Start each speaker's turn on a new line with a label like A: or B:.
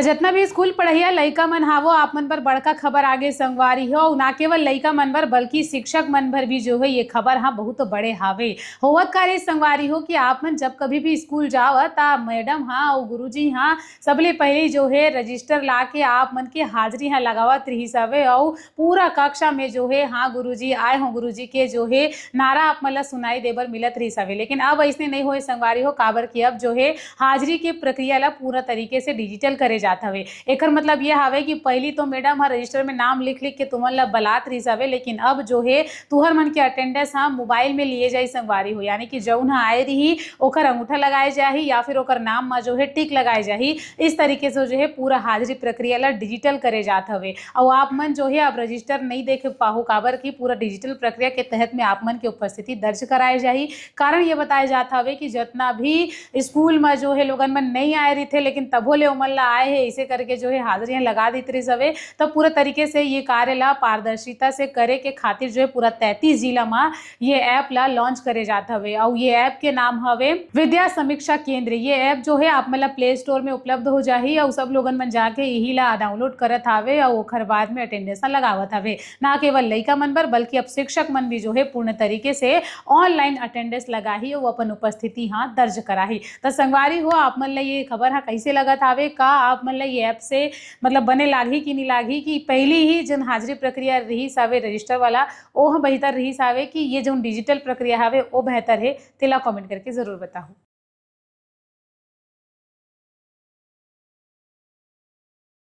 A: त जितना भी स्कूल पढ़इया लइका मन हावो आप मन बर बड़का खबर आगे संगवारी हो। ना केवल लइका मन बर बल्कि शिक्षक मन बर भी जो है ये खबर हाँ बहुत बड़े हावे। होवत कार्य संगवारी हो कि आप मन जब कभी भी स्कूल जाओ ता मैडम हाँ और गुरुजी हाँ सबले पहले जो है रजिस्टर ला के आप मन के हाजिरी हाँ लगावत रहिस हवे और पूरा कक्षा में जो है हाँ गुरुजी आए हो गुरुजी के जो है नारा आप मन ला सुनाई देबर मिलत रहिस हवे। लेकिन अब ऐसने नहीं होए संगवारी हो, काबर कि अब जो है हाजिरी के प्रक्रिया ला पूरा तरीके से डिजिटल करे जात हवे। एकर मतलब ये हवे कि पहली तो मैडम हर रजिस्टर में नाम लिख लिख के तुमन ला बलात रहिस हवे, लेकिन अब जो है तुहर मन के अटेंडेंस हाँ मोबाइल में लिए जाई संगवारी हो। यानी कि जौन हाँ आए रही ओकर अंगूठा लगाए जाही या फिर ओकर नाम में जो है टिक लगाए जाही। इस तरीके से जो है पूरा हाजिरी प्रक्रिया ला डिजिटल करे जात हवे। और आप मन जो है अब रजिस्टर नहीं देख पाहो, काबर की पूरा डिजिटल प्रक्रिया के तहत में आप मन की उपस्थिति दर्ज कराए जाही। कारण ये बताए जात हवे कि जितना भी स्कूल में जो है लोगन मन नहीं आए रही थे लेकिन तभो ले उमन ला आए है, इसे करके जो है हाजिरियां लगा देते रही सवे। तो पूरा तरीके से ये कार्य ला पारदर्शिता से करे के खातिर जो है पूरा 33 जिला में ये ऐप ला लॉन्च करे जात हवे। और ये ऐप के नाम हवे विद्या समीक्षा केंद्र। ये ऐप जो है आप मतलब प्ले स्टोर में उपलब्ध हो जाही और सब लोगन मन जाके यही ला डाउनलोड करत हावे और ओखर बाद में अटेंडेंस लगावत हवे। ना केवल लइका मन बर बल्कि अब शिक्षक मन भी जो है पूर्ण तरीके से ऑनलाइन अटेंडेंस लगाही और अपन उपस्थिति हाँ दर्ज कराही। तो संगवारी हो आप मन ला ये खबर हाँ कैसे लगत हावे, का आप मन ला ये ऐप से मतलब बने लागी कि नहीं लागी, कि पहली ही जन हाजिरी प्रक्रिया रहीस हावे रजिस्टर वाला वो बेहतर रहीस हावे कि ये जो डिजिटल प्रक्रिया हावे वो बेहतर है, तेला कमेंट करके जरूर बताओ।